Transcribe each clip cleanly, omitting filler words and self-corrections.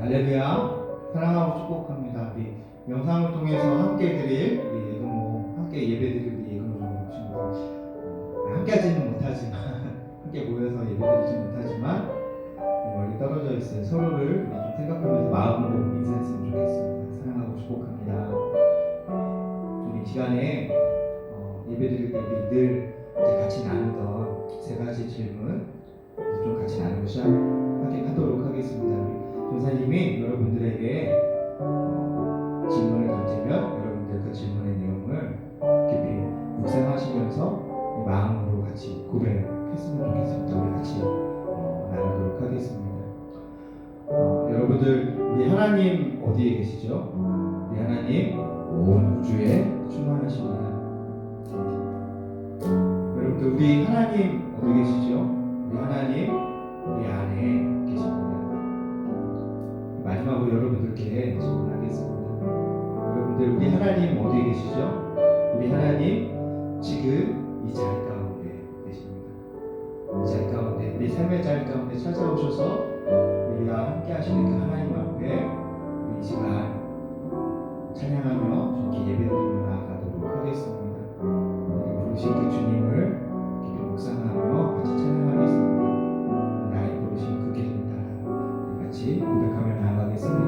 할렐루야, 사랑하고 축복합니다. 우리 영상을 통해서 함께 드릴 우리 예금모, 함께 예배드릴 우리 예금모 친구들, 함께 하지는 못하지만 함께 모여서 예배드리지 못하지만 멀리 떨어져 있어요. 서로를 좀 생각하면서 마음으로 인사했으면 좋겠습니다. 사랑하고 축복합니다. 우리 시간에 예배드릴 때 우리 늘 이제 같이 나누던 세 가지 질문 좀 같이 나누고 시작하도록 하겠습니다. 전사님이 여러분들에게 질문을 던지면 여러분들 그 질문의 내용을 깊이 묵상하시면서 마음으로 같이 고백했으면 좋겠습니다. 우리 같이 나누도록 하겠습니다. 여러분들, 우리 하나님 어디에 계시죠? 우리 하나님 온 우주에 충만하십니다. 여러분들, 우리 하나님 어디 계시죠? 우리 하나님 우리 안에 계십니다. 마지막으로 여러분들께 질문하겠습니다. 여러분들, 우리 하나님 어디에 계시죠? 우리 하나님 지금 이 자리 가운데 계십니다. 이 자리 가운데, 우리 삶의 자리 가운데 찾아오셔서 우리가 함께 하시는 그 하나님 앞에 우리 이 시간 찬양하며 주님께 예배드리며 나아가도록 하겠습니다. 우리 부르신 그 주님을 깊이 묵상하며 같이 찬양하겠습니다. 나의 부르신 그 길을 따라 같이 고백하며 나아가겠습니다.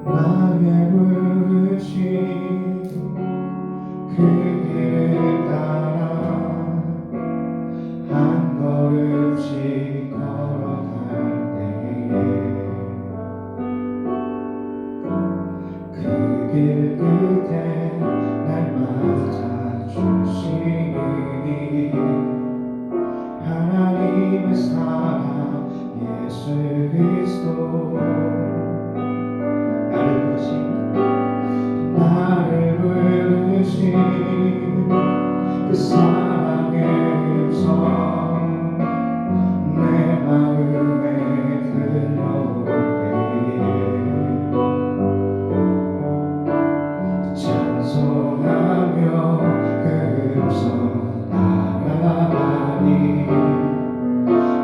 나의 부르신 그 길을 따라 한 걸음씩 걸어갈 때에 그 길 끝에 날 맞아 주시니 하나님의 사랑 예수 그리스도 나를 부르신 그 사랑의 음성 내 마음에 들려올 때에 찬송하며 그 음성 따라가니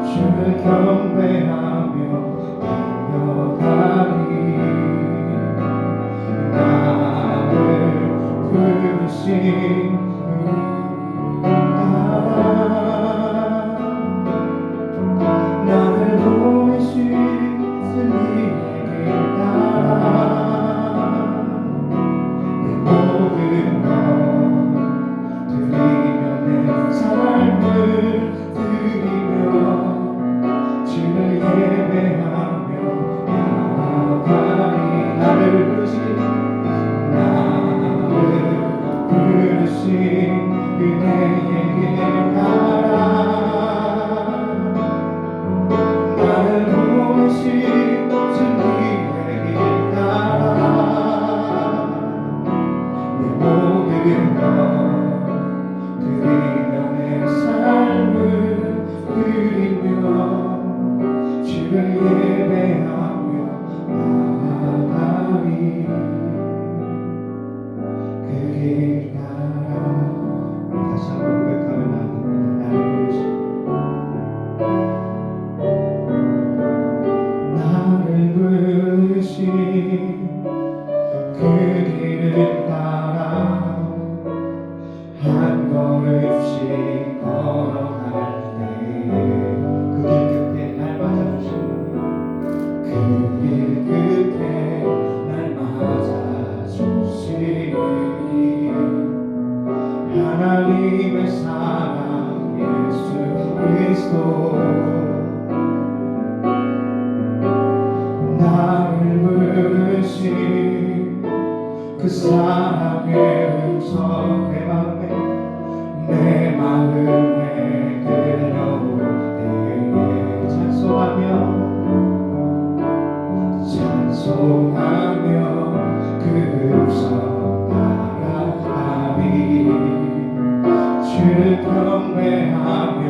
주를 경배하며 달려가니 부르신 나를 보내신 승리의 길 따라 내 모든 것 드리며 내 삶을 드리며 주를 예배하며 나아가니 나를 부르신 그대의 길 따라 나를 보내신 진리의 길 따라 내 모든 것 드리며 내 삶을 드리며 주를 예배하며 나아가리 그 길 따라 다시 한번 고백하며 나아갑니다. 나를 부르신 그 길을 따라 한 걸음씩 걸어갈 때에 그 길 끝에 날 맞아주시니 그 길 끝에 날 맞아주시니 하나님의 사랑 예수 그리스도 나를 부르신 그 사랑의 음성 내 마음에 들려올 때에 찬송하며 그 음성 따라가리 주를 경배하며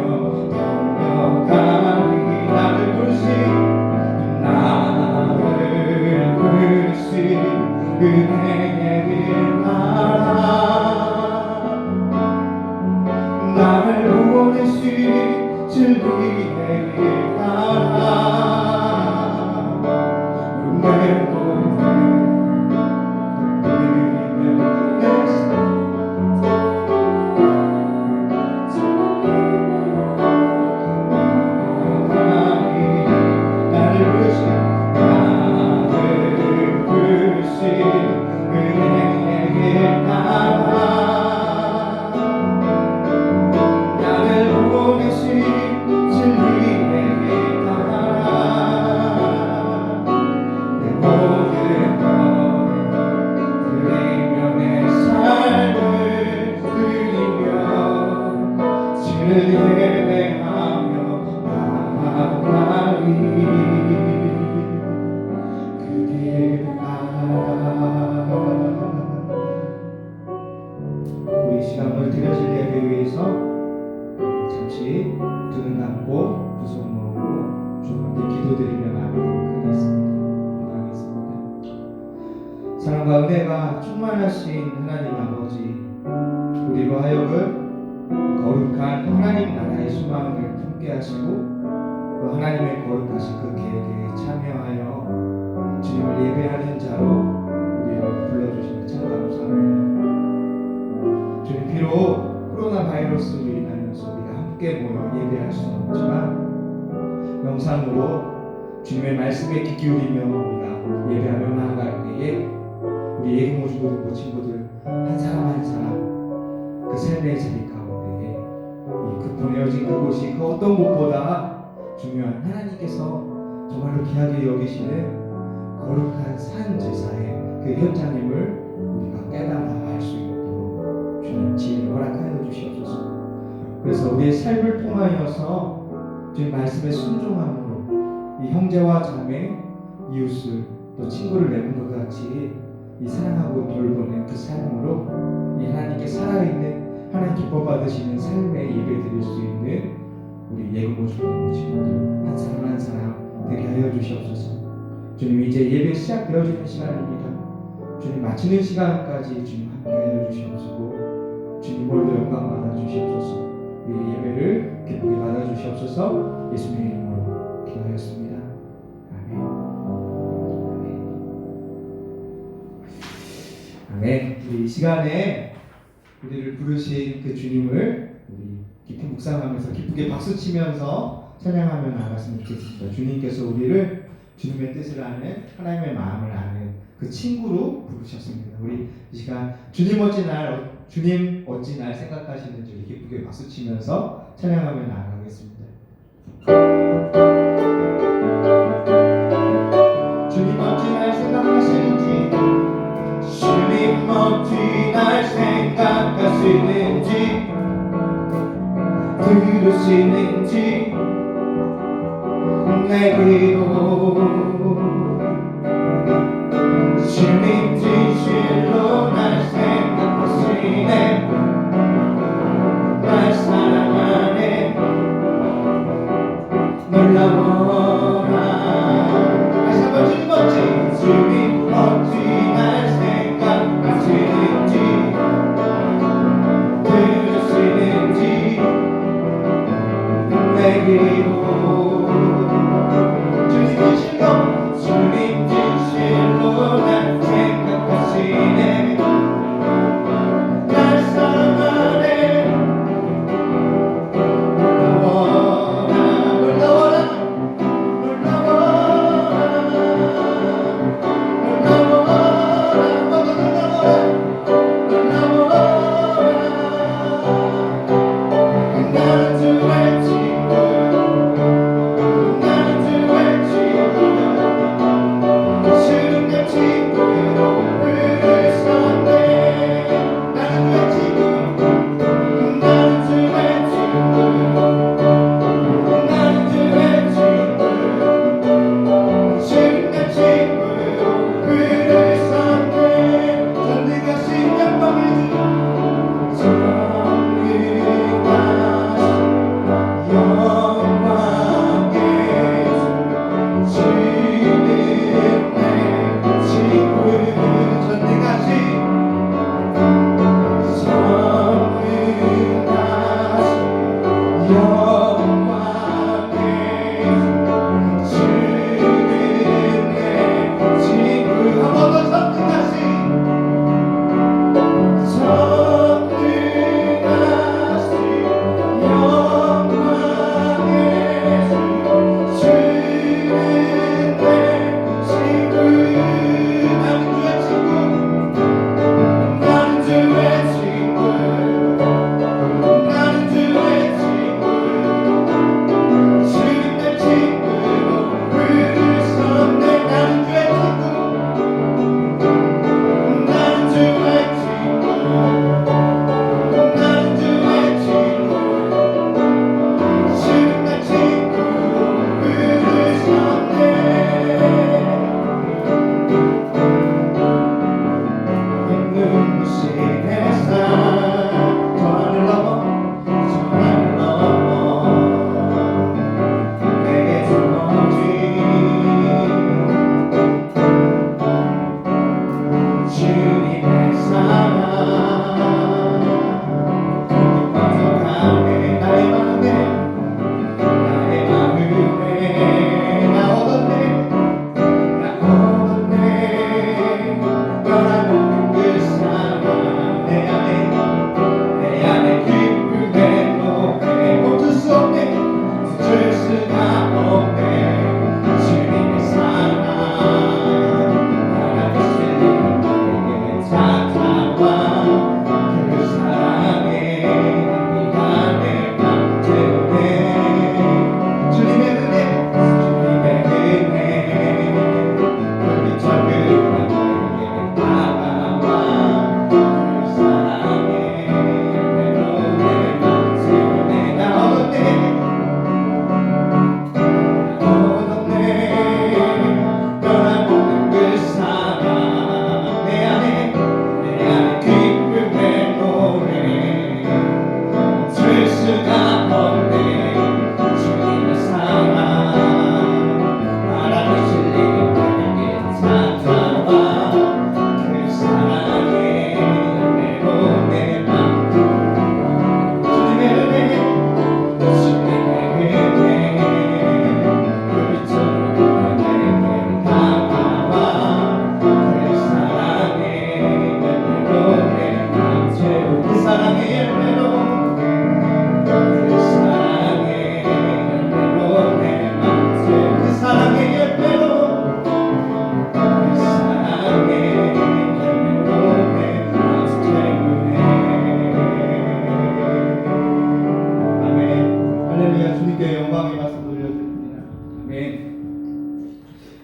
나를 보내신 진리의 길 따라 내 몸을 드리며 내 나를 부르신 은혜의 길 따라 나를 보내신 진리의 길 따라 내 모든 것 드리며 내 삶을 드리며 주를 예배하며 나아가리 그 길 따라 우리 시간을 드려질 예배 위해서 잠시 두 눈 감고 두 손 모으고 주님께 기도드리며 나아가겠습니다. 사랑과 은혜가 충만하신 하나님 아버지, 우리로 하여금 거룩한 하나님 나라의 소망을 품게 하시고 그 하나님의 거룩하신 그 계획에 참여하여 주님을 예배하는 자로 우리를 불러주시는 참 감사합니다. 주님, 비록 코로나 바이러스로 인하여서 우리가 함께 모여 예배할 수는 없지만 영상으로 주님의 말씀에 귀 기울이며 우리가 예배하며 나아갈 때에 우리 예금모 주부들 친구들 한 사람 한 사람 그 삶의 자리 가운데에 이 급변해진 그곳이 그 어떤 곳보다 중요한 하나님께서 정말로 귀하게 여기시는 거룩한 산 제사의 그 현장임을 우리가 깨달아 알 수 있도록 주님 지혜를 허락하여 주시옵소서. 그래서 우리의 삶을 통하여서 주님 말씀에 순종함으로 이 형제와 자매, 이웃을 또 친구를 내는 것 같이 이 사랑하고 돌보는 그 삶으로 이 하나님께 살아있는 하나님 기뻐 받으시는 삶의 예배 드릴 수 있는 우리 예금모 주부 친구들 한 사람 한 사람 되게 하여 주시옵소서. 주님, 이제 예배 시작되어지는 시간입니다. 주님, 마치는 시간까지 주님 함께 하여 주시옵소서. 주님 홀로 영광 받아 주시옵소서. 우리 예배를 기쁘게 받아 주시옵소서. 예수님의 이름으로 기도하였습니다. 아멘. 아멘. 우리 이 시간에 우리를 부르신 그 주님을 우리 깊이 묵상하면서 기쁘게 박수치면서 찬양하며 나갔으면 좋겠습니다. 주님께서 우리를 주님의 뜻을 아는, 하나님의 마음을 아는 그 친구로 부르셨습니다. 우리 이 시간 주님 어찌 날 생각하시는지 우리 기쁘게 박수치면서 찬양하며 나아가겠습니다. 주님 어찌 날 생각하시는지, 주님 어찌 날 생각하시는지, 들으시는지 내 기도 주님 진실로 날 생각하시네, 날 사랑하네, 놀라워라. 다시 한번 주님 어찌, 주님 어찌 날 생각하시는지, 들으시는지 내 기도 주님 진실로 날 생각하시네, 날 사랑하네, 놀라워라, 놀라워라, 놀라워라, 놀라워라, 모두 놀라워라, 놀라워라. 나는 주의 친구, 나는 주의 친구, 주님의 친구로 부르셨네. 나는 주의 친구, 나는 주의 친구, 나는 주의 친구, 주님의 친구로 부르셨네. 전능하신 영광을 주, 전능하신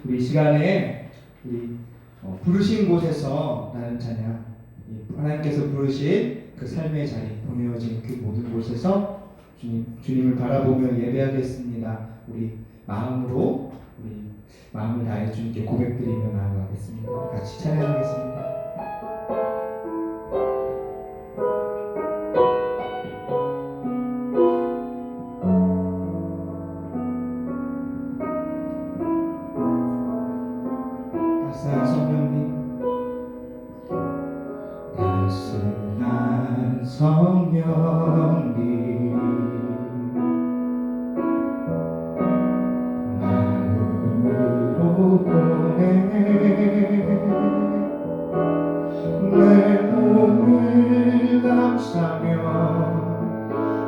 우리 시간에 우리 부르신 곳에서 나는 찬양, 하나님께서 부르신 그 삶의 자리, 보내어진 그 모든 곳에서 주님을 바라보며 예배하겠습니다. 우리 마음으로 우리 마음을 다해 주님께 고백드리며 나아가겠습니다. 같이 찬양하겠습니다. 따스한 성령님 마음으로 보내 내 몸을 감싸며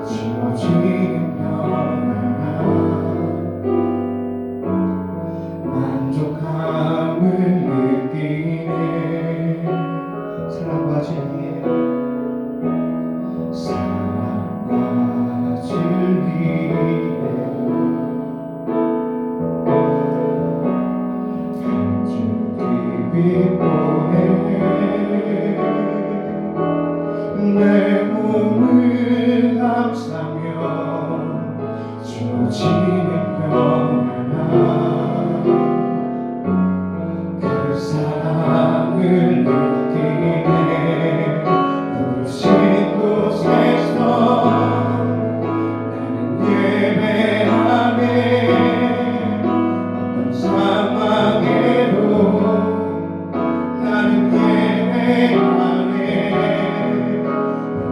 지워지는 평안함 만족함을 느끼네 사랑과 진리에 사랑과 진리에 한줄 깊이 보내 내 몸을 감싸며 주어지는 평안함 그 사랑을 느끼네 부르신 곳에서 나는 예배하네 어떤 상황에도 나는 예배하네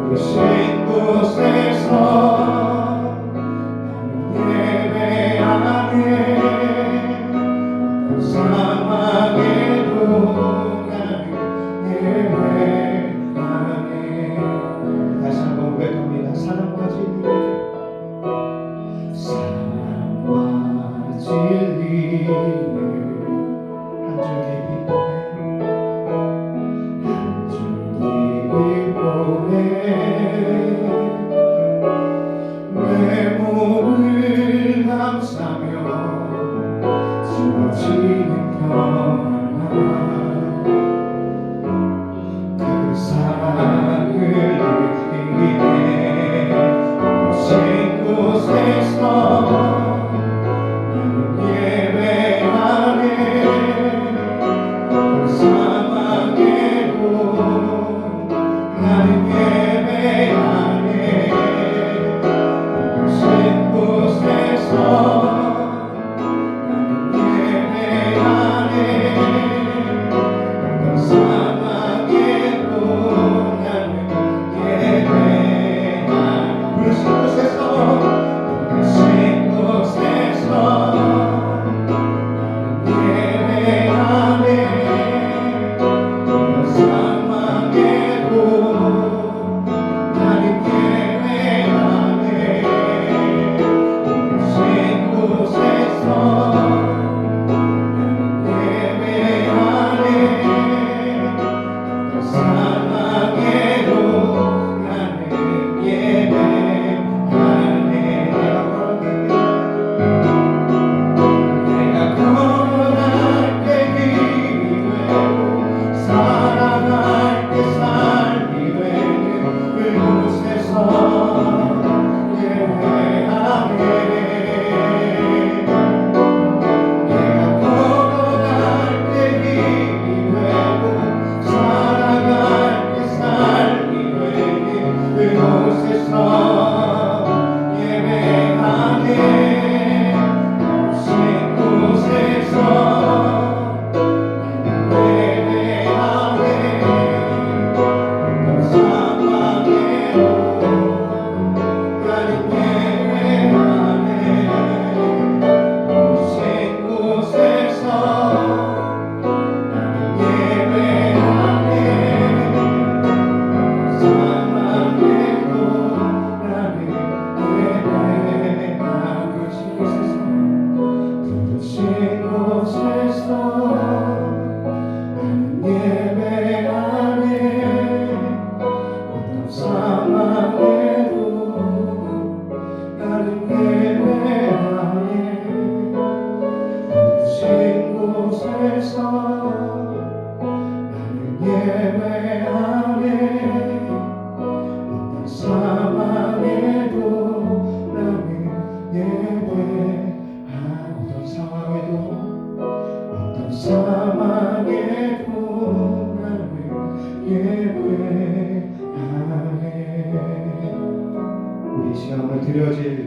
부르신 곳에서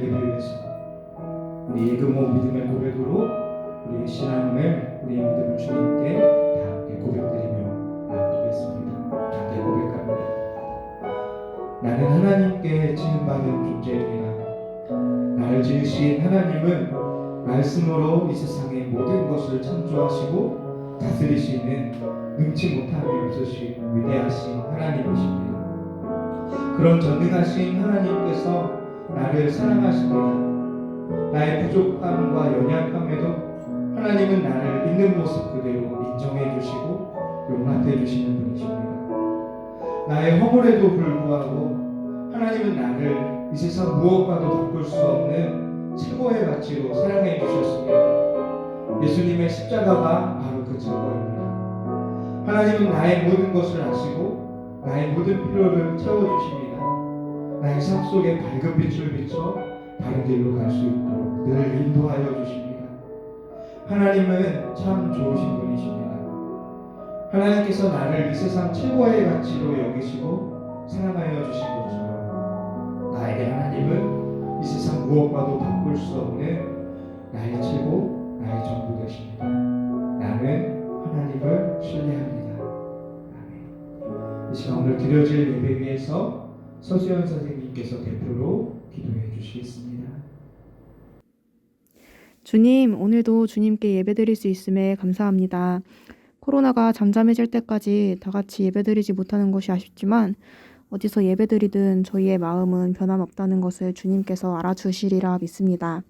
예배위에서 우리 예금호 믿음의 고백으로 우리의 신앙을, 우리의 믿음을 주님께 다 함께 고백드리며 나아가겠습니다. 함께 고백합니다. 나는 하나님께 지음받은 존재입니다. 나를 지으신 하나님은 말씀으로 이 세상의 모든 것을 창조하시고 다스리시는 능치 못함이 없으신 위대하신 하나님이십니다. 그런 전능하신 하나님께서 나를 사랑하십니다. 나의 부족함과 연약함에도 하나님은 나를 있는 모습 그대로 인정해 주시고 용납해 주시는 분이십니다. 나의 허물에도 불구하고 하나님은 나를 이 세상 무엇과도 바꿀 수 없는 최고의 가치로 사랑해 주셨습니다. 예수님의 십자가가 바로 그 증거입니다. 하나님은 나의 모든 것을 아시고 나의 모든 필요를 채워주십니다. 나의 삶 속에 밝은 빛을 비춰 바른 길로 갈 수 있도록 늘 인도하여 주십니다. 하나님은 참 좋으신 분이십니다. 하나님께서 나를 이 세상 최고의 가치로 여기시고 사랑하여 주신 것처럼 나에게 하나님은 이 세상 무엇과도 바꿀 수 없는 나의 최고, 나의 전부 되십니다. 나는 하나님을 신뢰합니다. 아멘. 이 시간 오늘 드려질 예배 위해서 서수연 선생님께서 대표로 기도해 주시겠습니다. 주님, 오늘도 주님께 예배드릴 수 있음에 감사합니다. 코로나가 잠잠해질 때까지 다 같이 예배드리지 못하는 것이 아쉽지만 어디서 예배드리든 저희의 마음은 변함없다는 것을 주님께서 알아주시리라 믿습니다.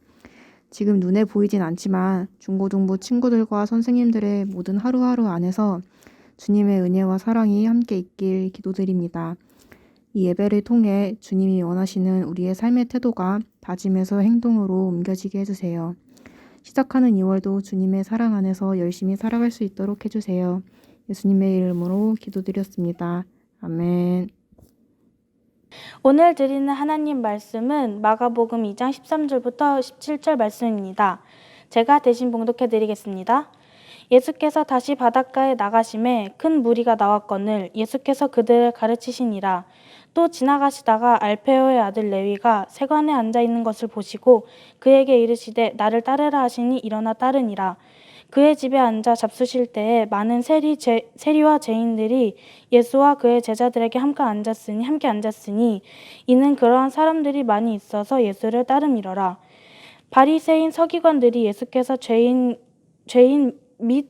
지금 눈에 보이진 않지만 중고등부 친구들과 선생님들의 모든 하루하루 안에서 주님의 은혜와 사랑이 함께 있길 기도드립니다. 이 예배를 통해 주님이 원하시는 우리의 삶의 태도가 다짐에서 행동으로 옮겨지게 해주세요. 시작하는 2월도 주님의 사랑 안에서 열심히 살아갈 수 있도록 해주세요. 예수님의 이름으로 기도드렸습니다. 아멘. 오늘 드리는 하나님 말씀은 마가복음 2장 13절부터 17절 말씀입니다. 제가 대신 봉독해 드리겠습니다. 예수께서 다시 바닷가에 나가심에 큰 무리가 나왔거늘 예수께서 그들을 가르치시니라. 또 지나가시다가 알페오의 아들 레위가 세관에 앉아 있는 것을 보시고 그에게 이르시되 나를 따르라 하시니 일어나 따르니라. 그의 집에 앉아 잡수실 때에 많은 세리와 죄인들이 예수와 그의 제자들에게 함께 앉았으니 이는 그러한 사람들이 많이 있어서 예수를 따름이러라. 바리새인 서기관들이 예수께서 죄인 및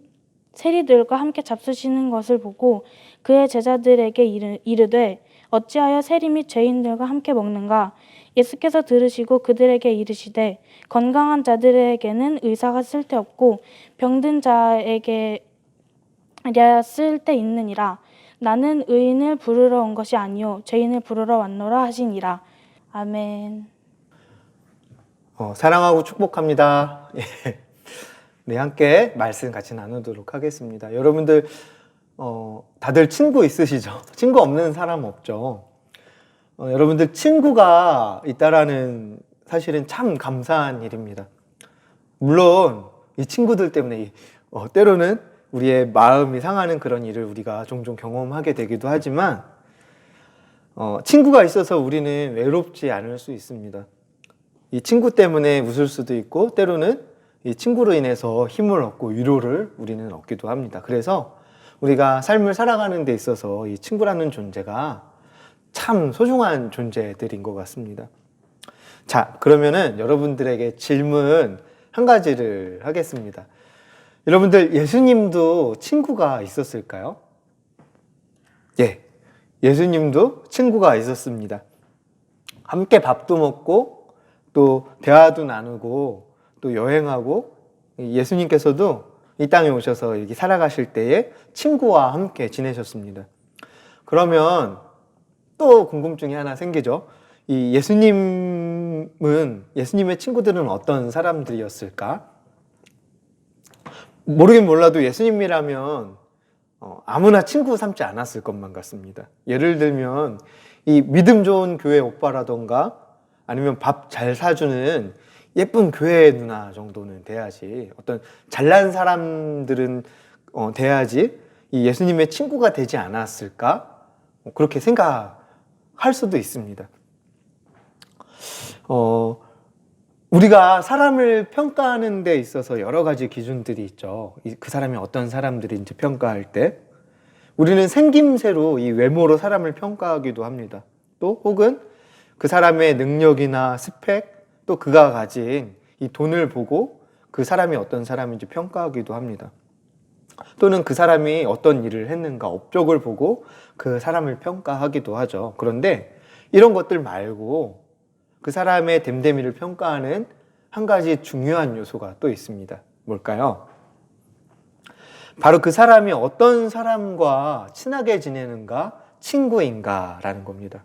세리들과 함께 잡수시는 것을 보고 그의 제자들에게 이르되 어찌하여 세리 및 죄인들과 함께 먹는가? 예수께서 들으시고 그들에게 이르시되 건강한 자들에게는 의사가 쓸데없고 병든 자에게야 쓸데있느니라. 나는 의인을 부르러 온 것이 아니요 죄인을 부르러 왔노라 하시니라. 아멘. 사랑하고 축복합니다. 네, 함께 말씀 같이 나누도록 하겠습니다. 여러분들 다들 친구 있으시죠? 친구 없는 사람 없죠? 여러분들 친구가 있다라는 사실은 참 감사한 일입니다. 물론 이 친구들 때문에 때로는 우리의 마음이 상하는 그런 일을 우리가 종종 경험하게 되기도 하지만 친구가 있어서 우리는 외롭지 않을 수 있습니다. 이 친구 때문에 웃을 수도 있고 때로는 이 친구로 인해서 힘을 얻고 위로를 우리는 얻기도 합니다. 그래서 우리가 삶을 살아가는 데 있어서 이 친구라는 존재가 참 소중한 존재들인 것 같습니다. 자, 그러면은 여러분들에게 질문 한 가지를 하겠습니다. 여러분들 예수님도 친구가 있었을까요? 예, 예수님도 친구가 있었습니다. 함께 밥도 먹고 또 대화도 나누고 또 여행하고 예수님께서도 이 땅에 오셔서 이렇게 살아가실 때에 친구와 함께 지내셨습니다. 그러면 또 궁금증이 하나 생기죠. 이 예수님의 친구들은 어떤 사람들이었을까? 모르긴 몰라도 예수님이라면 아무나 친구 삼지 않았을 것만 같습니다. 예를 들면 이 믿음 좋은 교회 오빠라던가 아니면 밥 잘 사주는 예쁜 교회 누나 정도는 돼야지, 어떤 잘난 사람들은 돼야지 이 예수님의 친구가 되지 않았을까? 그렇게 생각할 수도 있습니다. 우리가 사람을 평가하는 데 있어서 여러 가지 기준들이 있죠. 그 사람이 어떤 사람들인지 평가할 때 우리는 생김새로 이 외모로 사람을 평가하기도 합니다. 또 혹은 그 사람의 능력이나 스펙, 또 그가 가진 이 돈을 보고 그 사람이 어떤 사람인지 평가하기도 합니다. 또는 그 사람이 어떤 일을 했는가, 업적을 보고 그 사람을 평가하기도 하죠. 그런데 이런 것들 말고 그 사람의 됨됨이를 평가하는 한 가지 중요한 요소가 또 있습니다. 뭘까요? 바로 그 사람이 어떤 사람과 친하게 지내는가, 친구인가라는 겁니다.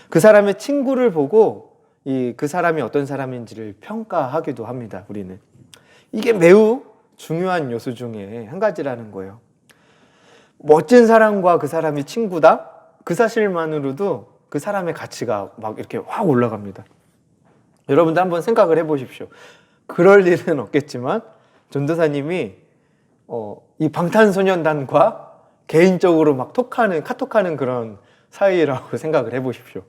그 사람의 친구를 보고 그 사람이 어떤 사람인지를 평가하기도 합니다. 우리는. 이게 매우 중요한 요소 중에 한 가지라는 거예요. 멋진 사람과 그 사람이 친구다? 그 사실만으로도 그 사람의 가치가 막 이렇게 확 올라갑니다. 여러분도 한번 생각을 해보십시오. 그럴 일은 없겠지만 전도사님이 이 방탄소년단과 개인적으로 막 카톡하는 그런 사이라고 생각을 해보십시오.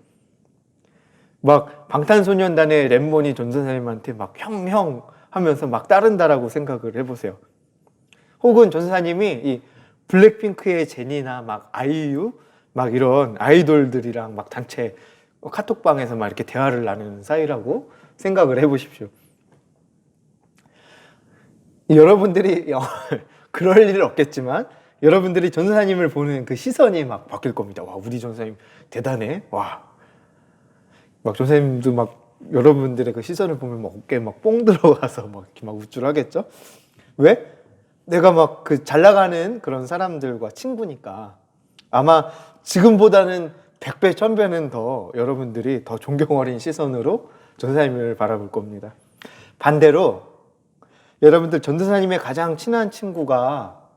막 방탄소년단의 랩몬이 전도사님한테 막 형 하면서 막 따른다라고 생각을 해보세요. 혹은 전도사님이 이 블랙핑크의 제니나 막 아이유 막 이런 아이돌들이랑 막 단체 카톡방에서 막 이렇게 대화를 나누는 사이라고 생각을 해보십시오. 여러분들이 그럴 일은 없겠지만 여러분들이 전도사님을 보는 그 시선이 막 바뀔 겁니다. 와, 우리 전도사님 대단해. 와, 막 전도사님도 막 여러분들의 그 시선을 보면 막 어깨에 막 뽕 들어가서 막 이렇게 막 우쭐하겠죠? 왜? 내가 막 그 잘 나가는 그런 사람들과 친구니까 아마 지금보다는 100배, 1000배는 더 여러분들이 더 존경 어린 시선으로 전도사님을 바라볼 겁니다. 반대로 여러분들 전도사님의 가장 친한 친구가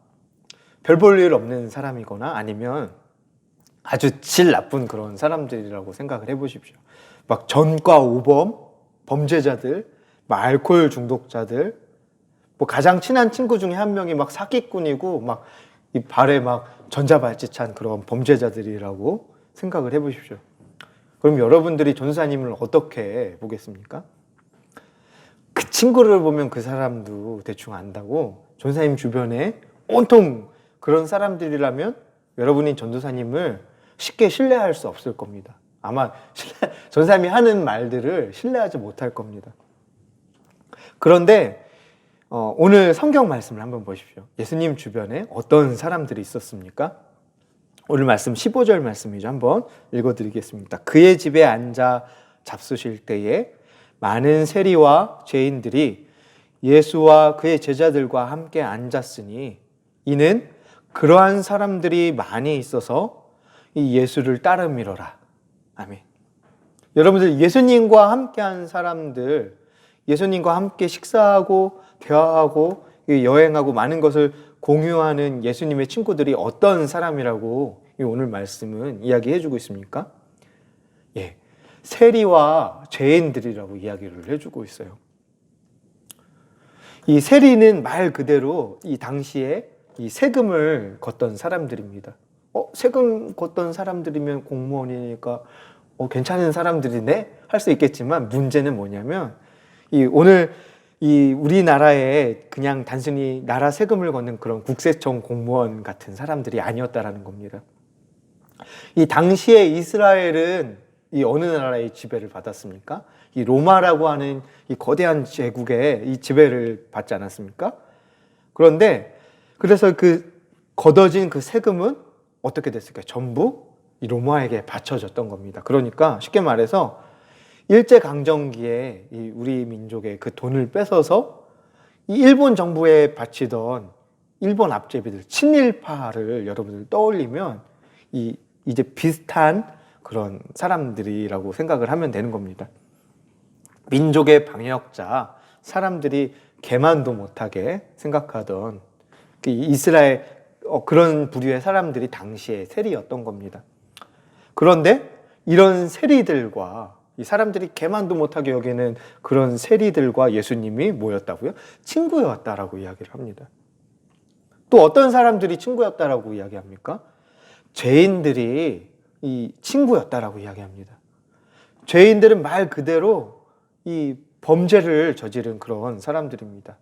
별 볼 일 없는 사람이거나 아니면 아주 질 나쁜 그런 사람들이라고 생각을 해보십시오. 막 전과 오범, 범죄자들, 막 알코올 중독자들, 뭐 가장 친한 친구 중에 한 명이 막 사기꾼이고 막 이 발에 막 전자발찌 찬 그런 범죄자들이라고 생각을 해보십시오. 그럼 여러분들이 전도사님을 어떻게 보겠습니까? 그 친구를 보면 그 사람도 대충 안다고 전도사님 주변에 온통 그런 사람들이라면 여러분이 전도사님을 쉽게 신뢰할 수 없을 겁니다. 아마 전도사님이 하는 말들을 신뢰하지 못할 겁니다. 그런데 오늘 성경 말씀을 한번 보십시오. 예수님 주변에 어떤 사람들이 있었습니까? 오늘 말씀 15절 말씀이죠. 한번 읽어드리겠습니다. 그의 집에 앉아 잡수실 때에 많은 세리와 죄인들이 예수와 그의 제자들과 함께 앉았으니 이는 그러한 사람들이 많이 있어서 이 예수를 따름이로라. 아멘. 여러분들 예수님과 함께한 사람들, 예수님과 함께 식사하고 대화하고 여행하고 많은 것을 공유하는 예수님의 친구들이 어떤 사람이라고 오늘 말씀은 이야기해주고 있습니까? 예, 세리와 죄인들이라고 이야기를 해주고 있어요. 이 세리는 말 그대로 이 당시에 이 세금을 걷던 사람들입니다. 세금 걷던 사람들이면 공무원이니까 괜찮은 사람들이네 할 수 있겠지만 문제는 뭐냐면 오늘 우리나라에 그냥 단순히 나라 세금을 걷는 그런 국세청 공무원 같은 사람들이 아니었다라는 겁니다. 이 당시에 이스라엘은 이 어느 나라의 지배를 받았습니까? 이 로마라고 하는 이 거대한 제국의 이 지배를 받지 않았습니까? 그런데 그래서 그 걷어진 그 세금은 어떻게 됐을까요? 전부 이 로마에게 바쳐졌던 겁니다. 그러니까 쉽게 말해서 일제강점기에 이 우리 민족의 그 돈을 뺏어서 이 일본 정부에 바치던 일본 앞제비들, 친일파를 여러분들 떠올리면 이제 비슷한 그런 사람들이라고 생각을 하면 되는 겁니다. 민족의 방역자, 사람들이 개만도 못하게 생각하던 이스라엘 그런 부류의 사람들이 당시에 세리였던 겁니다. 그런데 이런 세리들과 이 사람들이 개만도 못하게 여기는 그런 세리들과 예수님이 뭐였다고요? 친구였다라고 이야기를 합니다. 또 어떤 사람들이 친구였다라고 이야기합니까? 죄인들이 이 친구였다라고 이야기합니다. 죄인들은 말 그대로 이 범죄를 저지른 그런 사람들입니다.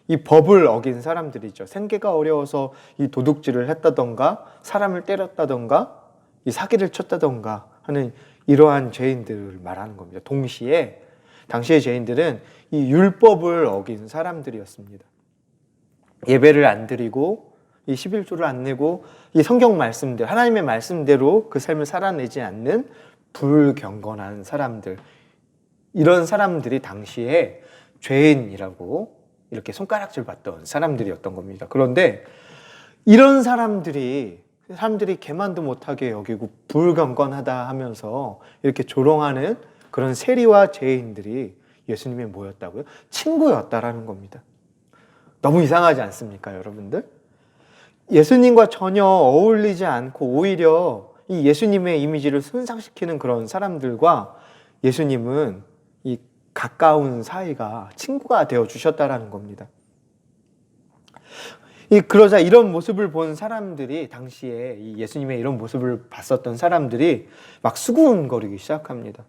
이 법을 어긴 사람들이죠. 생계가 어려워서 이 도둑질을 했다던가 사람을 때렸다던가 이 사기를 쳤다던가 하는 이러한 죄인들을 말하는 겁니다. 동시에 당시의 죄인들은 이 율법을 어긴 사람들이었습니다. 예배를 안 드리고 이 11조를 안 내고 이 성경 말씀대로 하나님의 말씀대로 그 삶을 살아내지 않는 불경건한 사람들, 이런 사람들이 당시에 죄인이라고 이렇게 손가락질 받던 사람들이었던 겁니다. 그런데 이런 사람들이 개만도 못하게 여기고 불경건하다 하면서 이렇게 조롱하는 그런 세리와 죄인들이 예수님에 모였다고요? 친구였다라는 겁니다. 너무 이상하지 않습니까, 여러분들? 예수님과 전혀 어울리지 않고 오히려 이 예수님의 이미지를 손상시키는 그런 사람들과 예수님은 이 가까운 사이가 친구가 되어 주셨다라는 겁니다. 그러자 이런 모습을 본 사람들이 당시에 이 예수님의 이런 모습을 봤었던 사람들이 막 수군거리기 시작합니다.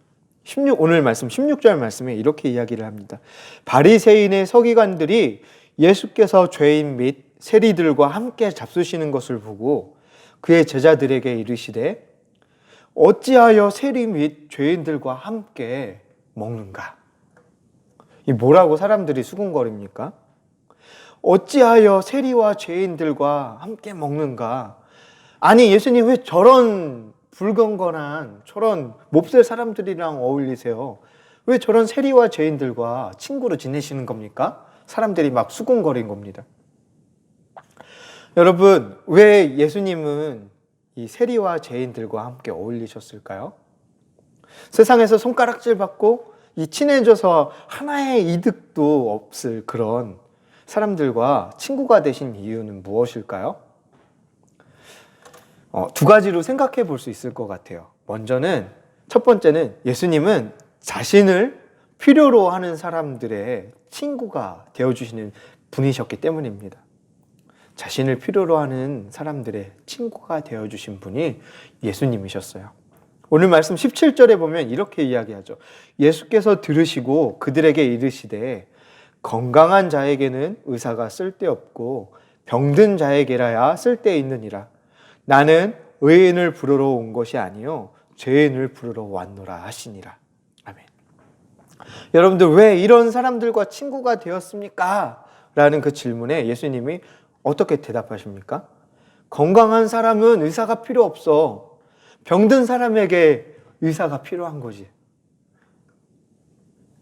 오늘 말씀 16절 말씀에 이렇게 이야기를 합니다. 바리새인의 서기관들이 예수께서 죄인 및 세리들과 함께 잡수시는 것을 보고 그의 제자들에게 이르시되 어찌하여 세리 및 죄인들과 함께 먹는가? 이 뭐라고 사람들이 수군거립니까? 어찌하여 세리와 죄인들과 함께 먹는가? 아니 예수님 왜 저런 불건건한 저런 몹쓸 사람들이랑 어울리세요? 왜 저런 세리와 죄인들과 친구로 지내시는 겁니까? 사람들이 막 수군거린 겁니다. 여러분, 왜 예수님은 이 세리와 죄인들과 함께 어울리셨을까요? 세상에서 손가락질 받고 이 친해져서 하나의 이득도 없을 그런 사람들과 친구가 되신 이유는 무엇일까요? 두 가지로 생각해 볼 수 있을 것 같아요. 첫 번째는 예수님은 자신을 필요로 하는 사람들의 친구가 되어주시는 분이셨기 때문입니다. 자신을 필요로 하는 사람들의 친구가 되어주신 분이 예수님이셨어요. 오늘 말씀 17절에 보면 이렇게 이야기하죠. 예수께서 들으시고 그들에게 이르시되 건강한 자에게는 의사가 쓸데없고 병든 자에게라야 쓸데있느니라. 나는 의인을 부르러 온 것이 아니요 죄인을 부르러 왔노라 하시니라. 아멘. 여러분들 왜 이런 사람들과 친구가 되었습니까? 라는 그 질문에 예수님이 어떻게 대답하십니까? 건강한 사람은 의사가 필요 없어. 병든 사람에게 의사가 필요한 거지.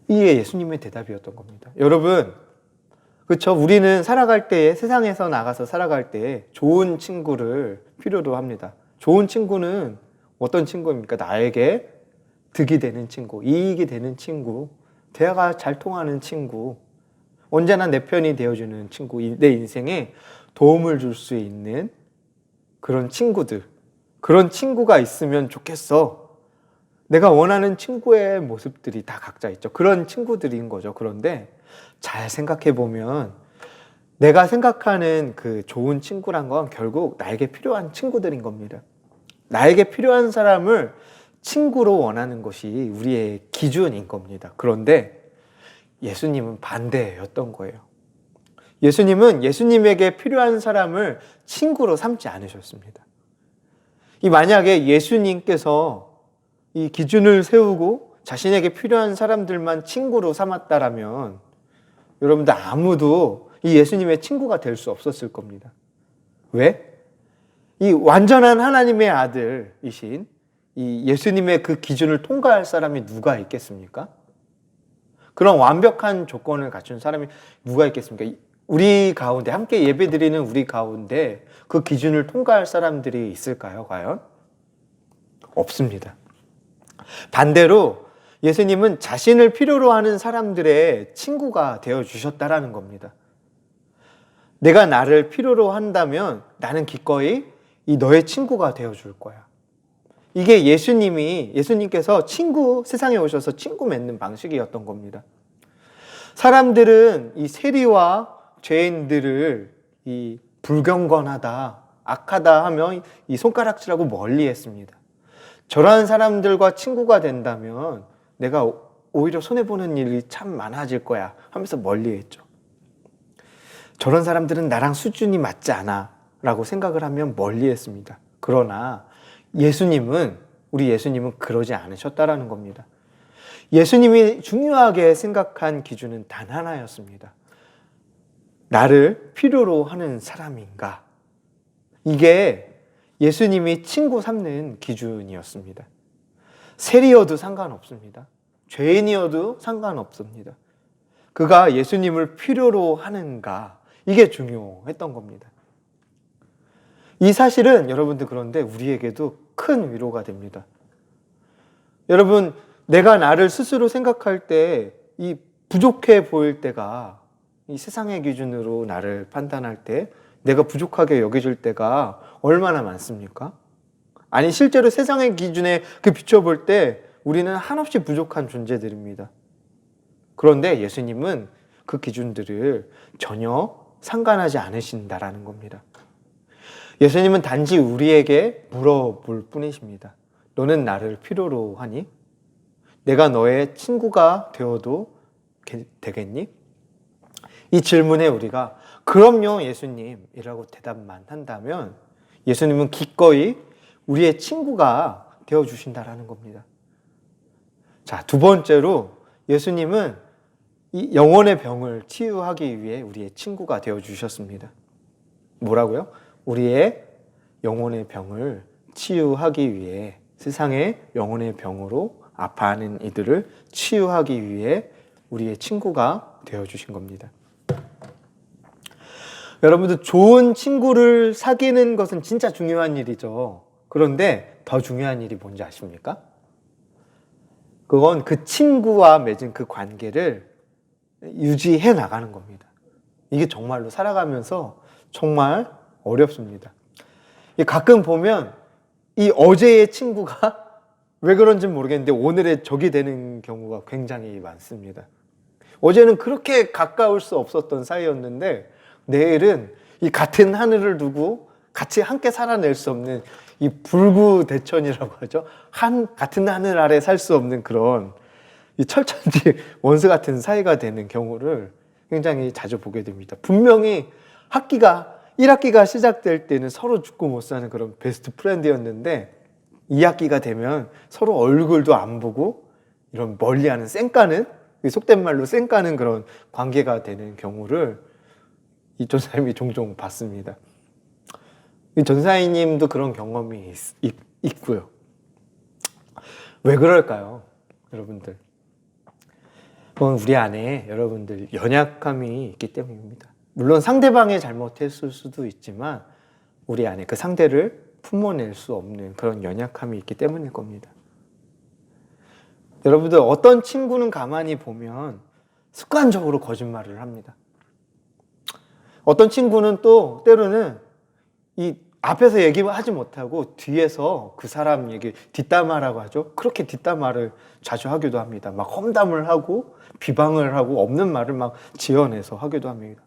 이게 예수님의 대답이었던 겁니다. 여러분, 그렇죠? 우리는 살아갈 때에 세상에서 나가서 살아갈 때에 좋은 친구를 필요로 합니다. 좋은 친구는 어떤 친구입니까? 나에게 득이 되는 친구, 이익이 되는 친구, 대화가 잘 통하는 친구, 언제나 내 편이 되어주는 친구, 내 인생에 도움을 줄 수 있는 그런 친구들, 그런 친구가 있으면 좋겠어. 내가 원하는 친구의 모습들이 다 각자 있죠. 그런 친구들인 거죠. 그런데 잘 생각해 보면 내가 생각하는 그 좋은 친구란 건 결국 나에게 필요한 친구들인 겁니다. 나에게 필요한 사람을 친구로 원하는 것이 우리의 기준인 겁니다. 그런데 예수님은 반대였던 거예요. 예수님은 예수님에게 필요한 사람을 친구로 삼지 않으셨습니다. 만약에 예수님께서 이 기준을 세우고 자신에게 필요한 사람들만 친구로 삼았다라면 여러분들 아무도 이 예수님의 친구가 될 수 없었을 겁니다. 왜? 이 완전한 하나님의 아들이신 이 예수님의 그 기준을 통과할 사람이 누가 있겠습니까? 그런 완벽한 조건을 갖춘 사람이 누가 있겠습니까? 우리 가운데, 함께 예배드리는 우리 가운데 그 기준을 통과할 사람들이 있을까요, 과연? 없습니다. 반대로 예수님은 자신을 필요로 하는 사람들의 친구가 되어주셨다라는 겁니다. 내가 나를 필요로 한다면 나는 기꺼이 이 너의 친구가 되어줄 거야. 이게 예수님께서 세상에 오셔서 친구 맺는 방식이었던 겁니다. 사람들은 이 세리와 죄인들을 이 불경건하다, 악하다 하면 이 손가락질하고 멀리 했습니다. 저러한 사람들과 친구가 된다면 내가 오히려 손해보는 일이 참 많아질 거야 하면서 멀리했죠. 저런 사람들은 나랑 수준이 맞지 않아 라고 생각을 하면 멀리했습니다. 그러나 우리 예수님은 그러지 않으셨다라는 겁니다. 예수님이 중요하게 생각한 기준은 단 하나였습니다. 나를 필요로 하는 사람인가? 이게 예수님이 친구 삼는 기준이었습니다. 세리여도 상관없습니다. 죄인이어도 상관없습니다. 그가 예수님을 필요로 하는가? 이게 중요했던 겁니다. 이 사실은 여러분들 그런데 우리에게도 큰 위로가 됩니다. 여러분, 내가 나를 스스로 생각할 때 이 부족해 보일 때가 이 세상의 기준으로 나를 판단할 때 내가 부족하게 여겨질 때가 얼마나 많습니까? 아니 실제로 세상의 기준에 비춰볼 때 우리는 한없이 부족한 존재들입니다. 그런데 예수님은 그 기준들을 전혀 상관하지 않으신다라는 겁니다. 예수님은 단지 우리에게 물어볼 뿐이십니다. 너는 나를 필요로 하니? 내가 너의 친구가 되어도 되겠니? 이 질문에 우리가 그럼요 예수님이라고 대답만 한다면 예수님은 기꺼이 우리의 친구가 되어주신다라는 겁니다. 자, 두 번째로 예수님은 이 영혼의 병을 치유하기 위해 우리의 친구가 되어주셨습니다. 뭐라고요? 우리의 영혼의 병을 치유하기 위해 세상의 영혼의 병으로 아파하는 이들을 치유하기 위해 우리의 친구가 되어주신 겁니다. 여러분들 좋은 친구를 사귀는 것은 진짜 중요한 일이죠. 그런데 더 중요한 일이 뭔지 아십니까? 그건 그 친구와 맺은 그 관계를 유지해 나가는 겁니다. 이게 정말로 살아가면서 정말 어렵습니다. 가끔 보면 이 어제의 친구가 왜 그런지 모르겠는데 오늘의 적이 되는 경우가 굉장히 많습니다. 어제는 그렇게 가까울 수 없었던 사이였는데 내일은 이 같은 하늘을 두고 같이 함께 살아낼 수 없는 이 불구대천이라고 하죠. 같은 하늘 아래 살 수 없는 그런 이 철천지 원수 같은 사이가 되는 경우를 굉장히 자주 보게 됩니다. 분명히 1학기가 시작될 때는 서로 죽고 못 사는 그런 베스트 프렌드였는데 2학기가 되면 서로 얼굴도 안 보고 이런 멀리하는 쌩까는 속된 말로 쌩까는 그런 관계가 되는 경우를 이 전사님이 종종 봤습니다. 이 전사님도 그런 경험이 있고요. 왜 그럴까요? 여러분들. 그건 우리 안에 여러분들 연약함이 있기 때문입니다. 물론 상대방이 잘못했을 수도 있지만 우리 안에 그 상대를 품어낼 수 없는 그런 연약함이 있기 때문일 겁니다. 여러분들 어떤 친구는 가만히 보면 습관적으로 거짓말을 합니다. 어떤 친구는 또 때로는 이 앞에서 얘기하지 못하고 뒤에서 그 사람 얘기 뒷담화라고 하죠. 그렇게 뒷담화를 자주 하기도 합니다. 막 험담을 하고 비방을 하고 없는 말을 막 지어내서 하기도 합니다.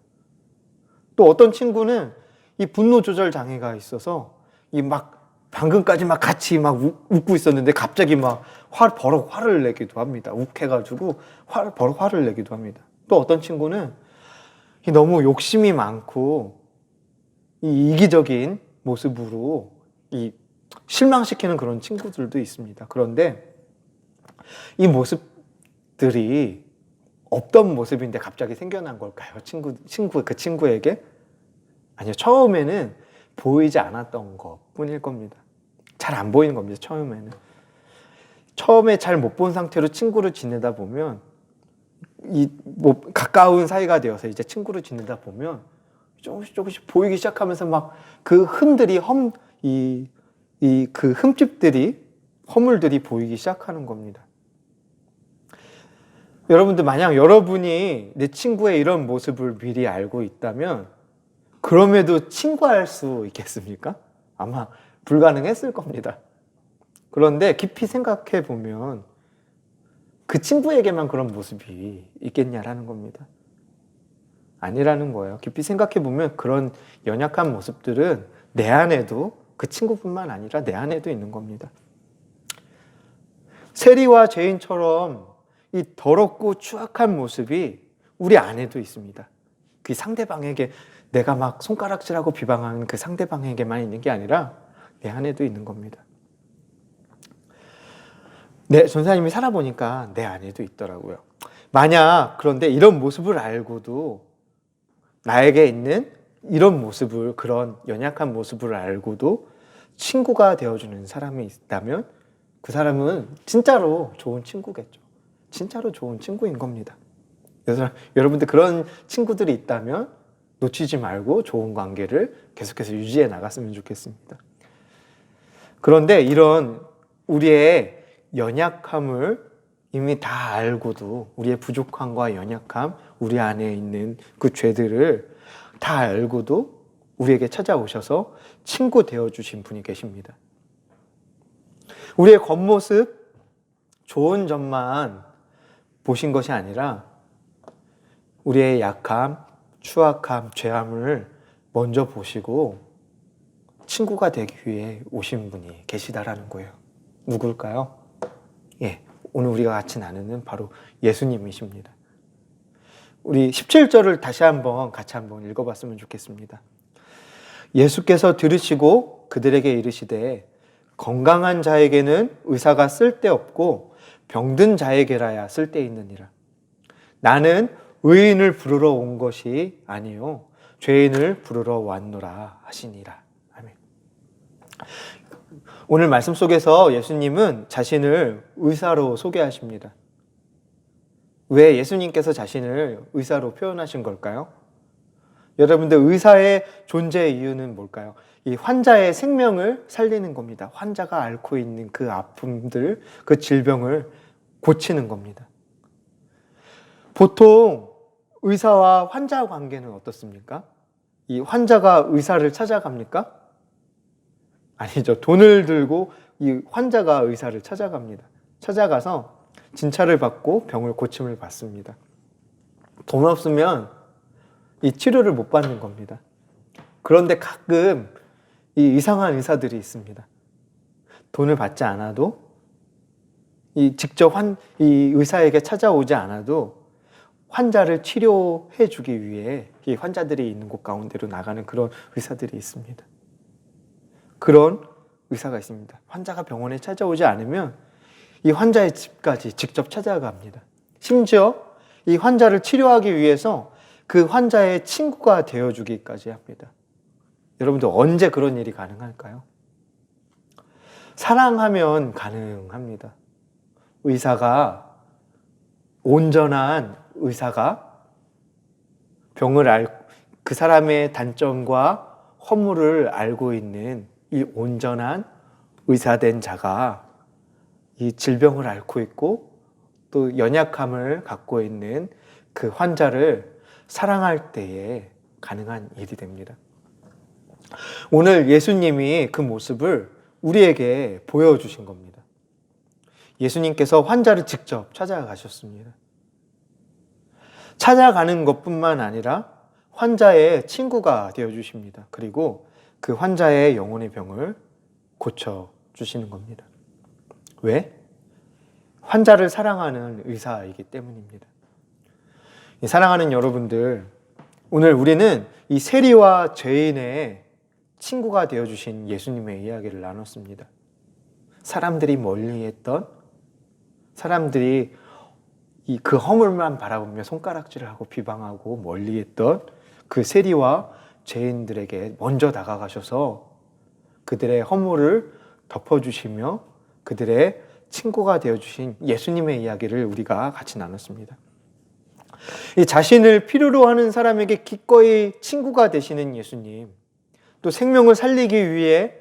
또 어떤 친구는 이 분노 조절 장애가 있어서 이 막 방금까지 막 같이 막 웃고 있었는데 갑자기 막 버럭 화를 내기도 합니다. 욱해가지고 버럭 화를 내기도 합니다. 또 어떤 친구는 너무 욕심이 많고 이 이기적인 모습으로 이 실망시키는 그런 친구들도 있습니다. 그런데 이 모습들이 없던 모습인데 갑자기 생겨난 걸까요? 그 친구에게? 아니요, 처음에는 보이지 않았던 것 뿐일 겁니다. 잘 안 보이는 겁니다. 처음에 잘 못 본 상태로 친구를 지내다 보면 가까운 사이가 되어서 이제 친구를 지내다 보면 조금씩 보이기 시작하면서 막 그 흠들이 그 흠집들이 허물들이 보이기 시작하는 겁니다. 여러분들 만약 여러분이 내 친구의 이런 모습을 미리 알고 있다면 그럼에도 친구할 수 있겠습니까? 아마 불가능했을 겁니다. 그런데 깊이 생각해 보면 그 친구에게만 그런 모습이 있겠냐라는 겁니다. 아니라는 거예요. 깊이 생각해 보면 그런 연약한 모습들은 내 안에도 그 친구뿐만 아니라 내 안에도 있는 겁니다. 세리와 죄인처럼 이 더럽고 추악한 모습이 우리 안에도 있습니다. 그 상대방에게 내가 막 손가락질하고 비방하는 그 상대방에게만 있는 게 아니라 내 안에도 있는 겁니다. 네, 전사님이 살아보니까 내 안에도 있더라고요. 만약 그런데 이런 모습을 알고도 나에게 있는 이런 모습을, 그런 연약한 모습을 알고도 친구가 되어주는 사람이 있다면 그 사람은 진짜로 좋은 친구겠죠. 진짜로 좋은 친구인 겁니다. 그래서 여러분들 그런 친구들이 있다면 놓치지 말고 좋은 관계를 계속해서 유지해 나갔으면 좋겠습니다. 그런데 이런 우리의 연약함을 이미 다 알고도, 우리의 부족함과 연약함, 우리 안에 있는 그 죄들을 다 알고도 우리에게 찾아오셔서 친구 되어주신 분이 계십니다. 우리의 겉모습, 좋은 점만 보신 것이 아니라 우리의 약함, 추악함, 죄함을 먼저 보시고 친구가 되기 위해 오신 분이 계시다라는 거예요. 누굴까요? 예, 오늘 우리가 같이 나누는 바로 예수님이십니다. 우리 17절을 다시 같이 한번 읽어봤으면 좋겠습니다. 예수께서 들으시고 그들에게 이르시되 건강한 자에게는 의사가 쓸데없고 병든 자에게라야 쓸데있느니라. 나는 의인을 부르러 온 것이 아니요 죄인을 부르러 왔노라 하시니라. 아멘. 오늘 말씀 속에서 예수님은 자신을 의사로 소개하십니다. 왜 예수님께서 자신을 의사로 표현하신 걸까요? 여러분들, 의사의 존재 이유는 뭘까요? 이 환자의 생명을 살리는 겁니다. 환자가 앓고 있는 그 아픔들, 그 질병을 고치는 겁니다. 보통 의사와 환자 관계는 어떻습니까? 이 환자가 의사를 찾아갑니까? 아니죠. 돈을 들고 이 환자가 의사를 찾아갑니다. 찾아가서 진찰을 받고 병을 고침을 받습니다. 돈 없으면 이 치료를 못 받는 겁니다. 그런데 가끔 이 이상한 의사들이 있습니다. 돈을 받지 않아도 직접 이 의사에게 찾아오지 않아도 환자를 치료해 주기 위해 이 환자들이 있는 곳 가운데로 나가는 그런 의사들이 있습니다. 그런 의사가 있습니다. 환자가 병원에 찾아오지 않으면 이 환자의 집까지 직접 찾아갑니다. 심지어 이 환자를 치료하기 위해서 그 환자의 친구가 되어주기까지 합니다. 여러분들, 언제 그런 일이 가능할까요? 사랑하면 가능합니다. 온전한 의사가 그 사람의 단점과 허물을 알고 있는 이 온전한 의사된 자가 이 질병을 앓고 있고 또 연약함을 갖고 있는 그 환자를 사랑할 때에 가능한 일이 됩니다. 오늘 예수님이 그 모습을 우리에게 보여주신 겁니다. 예수님께서 환자를 직접 찾아가셨습니다. 찾아가는 것뿐만 아니라 환자의 친구가 되어주십니다. 그리고 그 환자의 영혼의 병을 고쳐주시는 겁니다. 왜? 환자를 사랑하는 의사이기 때문입니다. 사랑하는 여러분들, 오늘 우리는 이 세리와 죄인의 친구가 되어주신 예수님의 이야기를 나눴습니다. 사람들이 멀리했던, 사람들이 그 허물만 바라보며 손가락질을 하고 비방하고 멀리했던 그 세리와 죄인들에게 먼저 다가가셔서 그들의 허물을 덮어주시며 그들의 친구가 되어주신 예수님의 이야기를 우리가 같이 나눴습니다. 이 자신을 필요로 하는 사람에게 기꺼이 친구가 되시는 예수님, 또 생명을 살리기 위해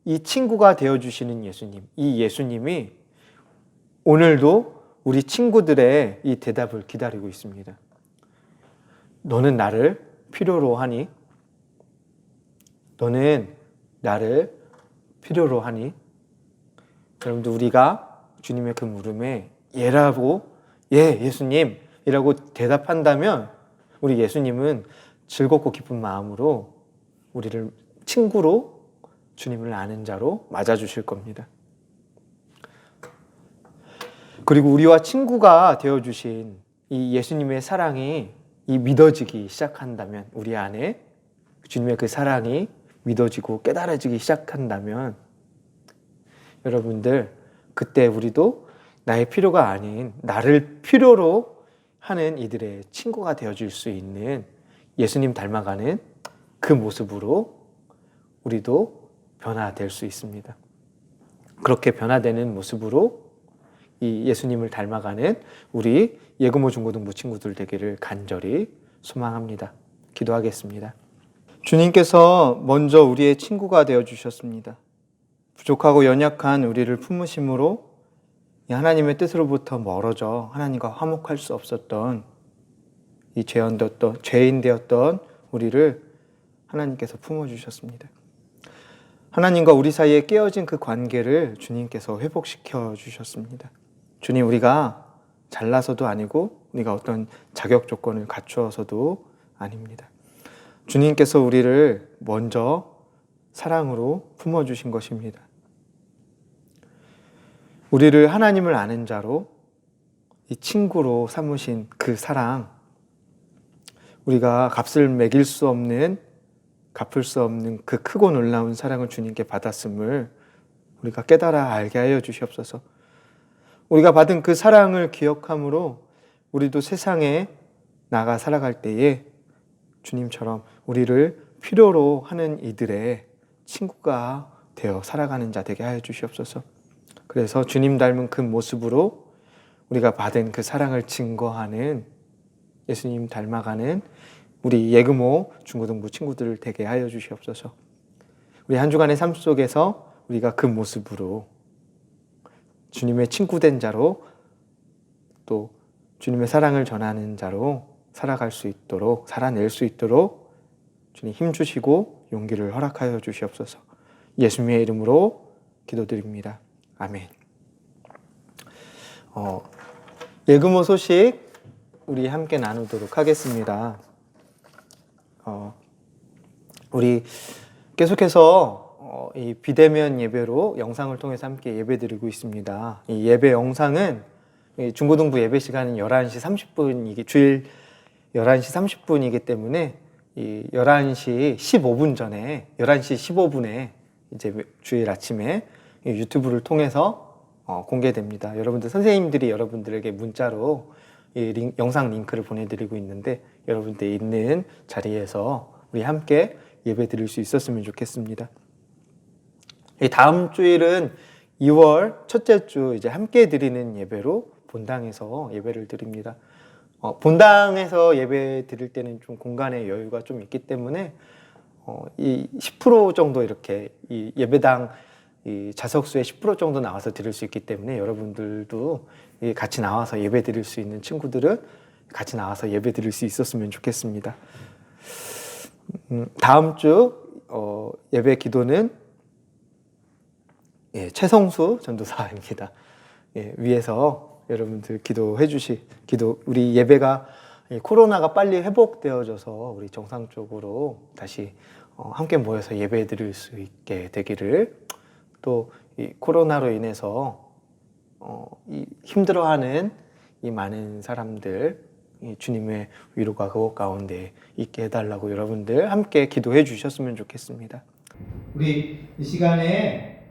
이 친구가 되어주시는 예수님, 이 예수님이 오늘도 우리 친구들의 이 대답을 기다리고 있습니다. 너는 나를 필요로 하니? 너는 나를 필요로 하니? 여러분들, 우리가 주님의 그 물음에 예라고, 예, 예수님 이라고 대답한다면 우리 예수님은 즐겁고 기쁜 마음으로 우리를 친구로, 주님을 아는 자로 맞아주실 겁니다. 그리고 우리와 친구가 되어주신 이 예수님의 사랑이 이 믿어지기 시작한다면, 우리 안에 주님의 그 사랑이 믿어지고 깨달아지기 시작한다면, 여러분들 그때 우리도 나의 필요가 아닌 나를 필요로 하는 이들의 친구가 되어줄 수 있는 예수님 닮아가는 그 모습으로 우리도 변화될 수 있습니다. 그렇게 변화되는 모습으로 이 예수님을 닮아가는 우리 예금호 중고등부 친구들 되기를 간절히 소망합니다. 기도하겠습니다. 주님께서 먼저 우리의 친구가 되어주셨습니다. 부족하고 연약한 우리를 품으심으로 하나님의 뜻으로부터 멀어져 하나님과 화목할 수 없었던 이 죄인 되었던 우리를 하나님께서 품어주셨습니다. 하나님과 우리 사이에 깨어진 그 관계를 주님께서 회복시켜 주셨습니다. 주님, 우리가 잘나서도 아니고 우리가 어떤 자격 조건을 갖추어서도 아닙니다. 주님께서 우리를 먼저 사랑으로 품어주신 것입니다. 우리를 하나님을 아는 자로, 이 친구로 삼으신 그 사랑, 우리가 값을 매길 수 없는, 갚을 수 없는 그 크고 놀라운 사랑을 주님께 받았음을 우리가 깨달아 알게 하여 주시옵소서. 우리가 받은 그 사랑을 기억함으로 우리도 세상에 나가 살아갈 때에 주님처럼 우리를 필요로 하는 이들의 친구가 되어 살아가는 자 되게 하여 주시옵소서. 그래서 주님 닮은 그 모습으로 우리가 받은 그 사랑을 증거하는, 예수님 닮아가는 우리 예금호 중고등부 친구들 되게 하여 주시옵소서. 우리 한 주간의 삶 속에서 우리가 그 모습으로 주님의 친구된 자로, 또 주님의 사랑을 전하는 자로 살아갈 수 있도록, 살아낼 수 있도록 주님 힘주시고 용기를 허락하여 주시옵소서. 예수님의 이름으로 기도드립니다. 아멘. 예금호 소식 우리 함께 나누도록 하겠습니다. 우리 계속해서 이 비대면 예배로 영상을 통해서 함께 예배드리고 있습니다. 이 예배 영상은 중고등부 예배 시간은 11시 30분이기, 주일 11시 30분이기 때문에 이 11시 15분 전에, 11시 15분에 이제 주일 아침에 유튜브를 통해서 공개됩니다. 여러분들, 선생님들이 여러분들에게 문자로 이 영상 링크를 보내드리고 있는데, 여러분들 있는 자리에서 우리 함께 예배 드릴 수 있었으면 좋겠습니다. 이 다음 주일은 2월 첫째 주 이제 함께 드리는 예배로 본당에서 예배를 드립니다. 본당에서 예배 드릴 때는 좀 공간의 여유가 좀 있기 때문에 이 10% 정도 이렇게 이 예배당 이 좌석수의 10% 정도 나와서 드릴 수 있기 때문에, 여러분들도 같이 나와서 예배 드릴 수 있는 친구들은 같이 나와서 예배 드릴 수 있었으면 좋겠습니다. 다음 주 예배 기도는 최성수 전도사입니다. 위에서 여러분들 우리 예배가 코로나가 빨리 회복되어져서 우리 정상적으로 다시 함께 모여서 예배 드릴 수 있게 되기를, 또 이 코로나로 인해서 이 힘들어하는 이 많은 사람들 이 주님의 위로가 그곳 가운데 있게 해달라고 여러분들 함께 기도해 주셨으면 좋겠습니다. 우리 이 시간에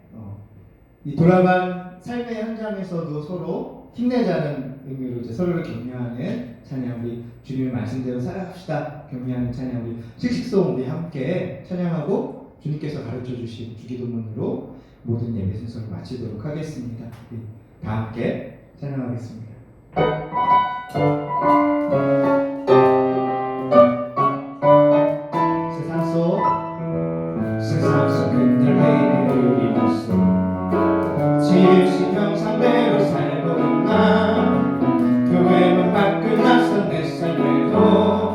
이 돌아간 삶의 현장에서도 서로 힘내자는 의미로 이제 서로를 격려하는 찬양, 우리 주님의 말씀대로 살아갑시다 격려하는 찬양, 우리 씩씩송 우리 함께 찬양하고 주님께서 가르쳐 주신 주기도문으로 모든 예배 순서를 마치도록 하겠습니다. 우리 다 함께 찬양하겠습니다. 세상 속 흔들리는 우리 모습, 지으신 형상대로 살고 있나, 교회만 밖을 나선 내 삶에도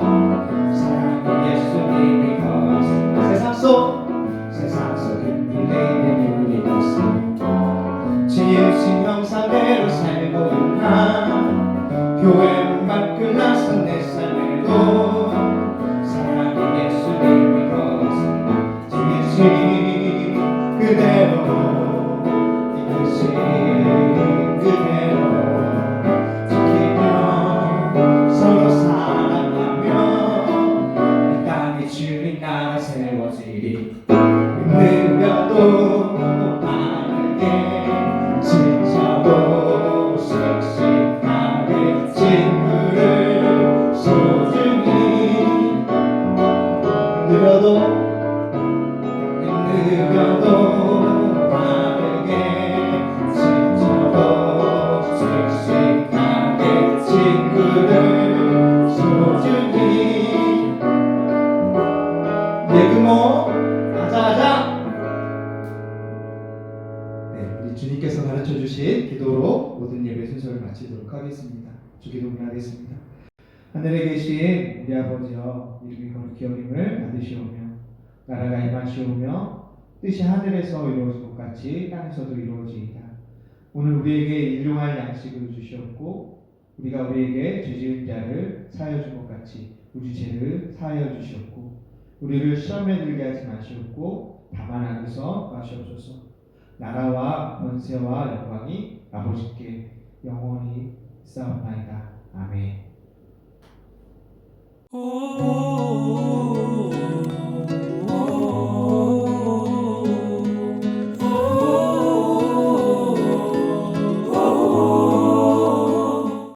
사랑은 예수님이 거하신다. 세상 속 흔들리는 우리 모습, 지으신 형상대로 살고 있나, 교회만 밖을 나선 모든 예배 순서를 마치도록 하겠습니다. 주기도문하겠습니다. 하늘에 계신 우리 아버지여, 이름이 거룩히 여김을 받으시오며 나라가 임하시오며 뜻이 하늘에서 이루어진 것 같이 땅에서도 이루어지이다. 오늘 우리에게 일용할 양식을 주시옵고 우리가 우리에게 죄지은 자를 사하여 준 것 같이 우리 죄를 사하여 주시옵고 우리를 시험에 들게 하지 마시옵고 다만 악에서 마시옵소서. 나라와 권세와 영광이 아버지께 영원히 있사옵나이다. 아멘.